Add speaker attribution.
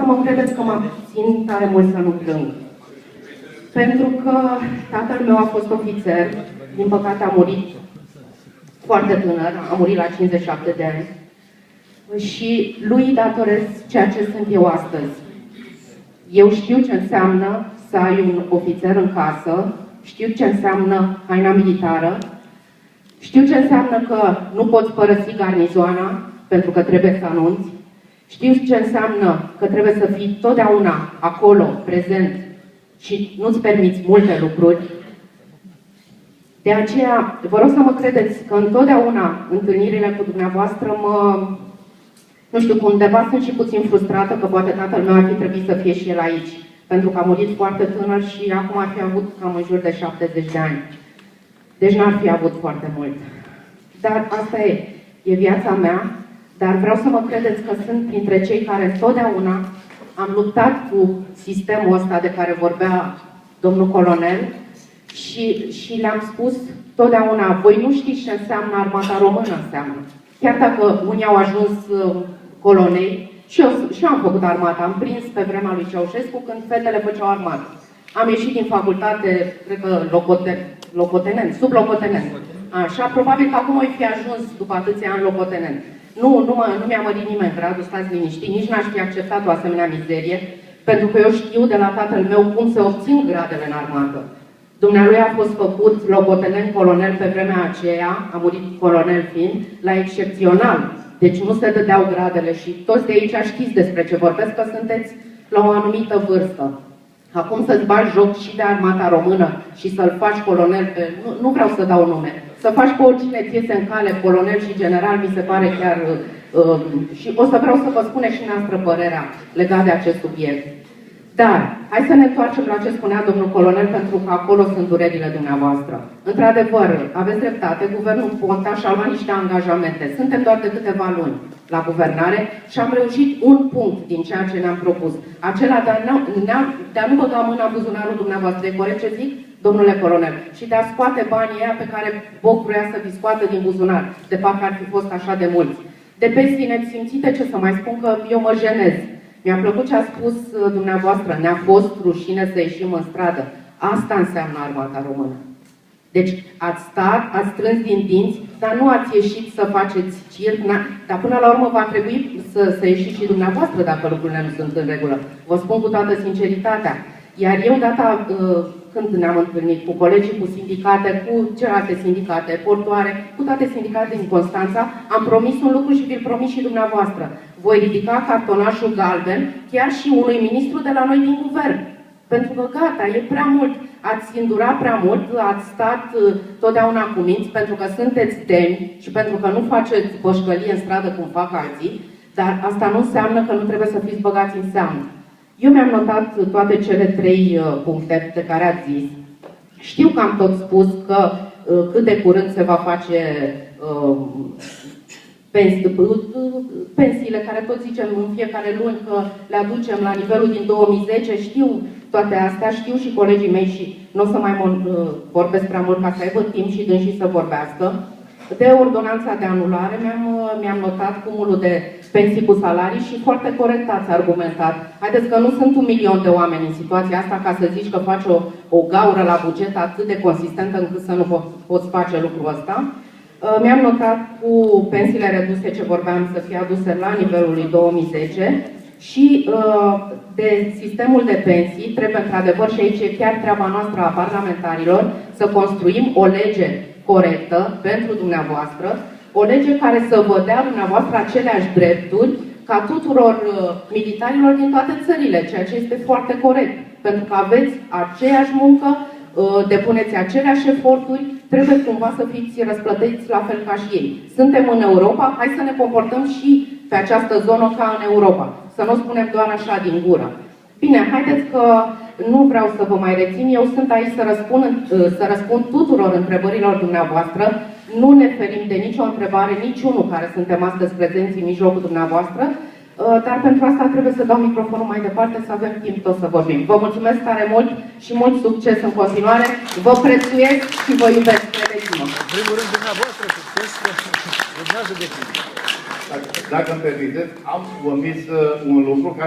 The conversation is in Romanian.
Speaker 1: mă credeți că mă abțin tare mult să nu plâng. Pentru că tatăl meu a fost ofițer, din păcate a murit foarte tânăr, a murit la 57 de ani. Și lui datorez ceea ce sunt eu astăzi. Eu știu ce înseamnă să ai un ofițer în casă, știu ce înseamnă haina militară, știu ce înseamnă că nu poți părăsi garnizoana pentru că trebuie să anunți, știu ce înseamnă că trebuie să fii totdeauna acolo, prezent și nu-ți permiți multe lucruri. De aceea, vă rog să mă credeți că întotdeauna întâlnirile cu dumneavoastră nu știu, undeva sunt și puțin frustrată că poate tatăl meu ar fi trebuit să fie și el aici, pentru că a murit foarte tânăr și acum ar fi avut cam în jur de 70 de ani. Deci n-ar fi avut foarte mult. Dar asta e viața mea, dar vreau să mă credeți că sunt printre cei care totdeauna am luptat cu sistemul ăsta de care vorbea domnul colonel și le-am spus totdeauna, voi nu știți ce înseamnă armata română înseamnă. Chiar dacă unii au ajuns colonei, și eu am făcut armata, am prins pe vremea lui Ceaușescu când fetele făceau armată. Am ieșit din facultate, cred că sublocotenent. Așa, probabil că acum o fi ajuns după atâția ani locotenent. Nu mi-a mărit nimeni gradul, stați liniștit, nici n-aș fi acceptat o asemenea mizerie, pentru că eu știu de la tatăl meu cum se obțin gradele în armată. Dumnealui a fost făcut locotenent colonel pe vremea aceea, a murit colonel fiind, la excepțional. Deci nu se dădeau gradele și toți de aici știți despre ce vorbesc, că sunteți la o anumită vârstă. Acum să-ți bagi joc și de armata română și să-l faci colonel pe... Nu vreau să dau nume. Să faci pe oricine ți iese în cale, colonel și general, mi se pare chiar... și o să vreau să vă spune și noastră părerea legat de acest subiect. Dar, hai să ne întoarcem la ce spunea domnul colonel, pentru că acolo sunt durerile dumneavoastră. Într-adevăr, aveți dreptate, guvernul Ponta și-a luat niște angajamente. Suntem doar de câteva luni la guvernare și am reușit un punct din ceea ce ne-am propus. Acela de a nu băga mâna în buzunarul dumneavoastră. E corect ce zic, domnule colonel? Și de a scoate banii aia pe care Boc vrea să vi scoată din buzunar, de parcă ar fi fost așa de mulți. De pensii nesimțite, ce să mai spun, că eu mă jenez. Mi-a plăcut ce a spus dumneavoastră, ne-a fost rușine să ieșim în stradă. Asta înseamnă armata română. Deci ați stat, ați strâns din dinți, dar nu ați ieșit să faceți circ, dar până la urmă va trebui să ieșiți și dumneavoastră dacă lucrurile nu sunt în regulă. Vă spun cu toată sinceritatea. Iar eu, data când ne-am întâlnit cu colegii, cu sindicate, cu celelalte sindicate, portoare, cu toate sindicatele din Constanța, am promis un lucru și vi-l promis și dumneavoastră. Voi ridica cartonașul galben chiar și unui ministru de la noi din guvern. Pentru că gata, e prea mult. Ați îndurat prea mult, ați stat totdeauna cu minți, pentru că sunteți demni și pentru că nu faceți bășcălie în stradă cum fac alții, dar asta nu înseamnă că nu trebuie să fiți băgați în seamă. Eu mi-am notat toate cele 3 puncte de care ați zis. Știu că am tot spus că cât de curând se va face pensiile, care tot zicem în fiecare luni că le aducem la nivelul din 2010. Știu toate astea, știu și colegii mei și nu o să mai vorbesc prea mult ca să aibă timp și dânsii să vorbească. De ordonanța de anulare mi-am notat cumulul de pensii cu salarii și foarte corect ați argumentat. Haideți că nu sunt 1 milion de oameni în situația asta ca să zici că faci o gaură la buget atât de consistentă încât să nu poți face lucrul ăsta. Mi-am notat cu pensiile reduse ce vorbeam să fie aduse la nivelul lui 2010 și de sistemul de pensii trebuie într-adevăr, și aici e chiar treaba noastră a parlamentarilor, să construim o lege corectă pentru dumneavoastră, o lege care să vă dea dumneavoastră aceleași drepturi ca tuturor militarilor din toate țările, ceea ce este foarte corect, pentru că aveți aceeași muncă, depuneți aceleași eforturi, trebuie cumva să fiți răsplătiți la fel ca și ei. Suntem în Europa, hai să ne comportăm și pe această zonă ca în Europa. Să nu o spunem doar așa din gură. Bine, haideți că nu vreau să vă mai rețin, eu sunt aici să răspund tuturor întrebărilor dumneavoastră. Nu ne ferim de nicio întrebare, niciunul care suntem astăzi prezenți în mijlocul dumneavoastră, dar pentru asta trebuie să dau microfonul mai departe, să avem timp tot să vorbim. Vă mulțumesc tare mult și mult succes în continuare. Vă prețuiesc și vă iubesc, credeți-mă.
Speaker 2: În primul rând, dumneavoastră, succes, urmează de timp.
Speaker 3: Dacă îmi permiteți, am omis un lucru care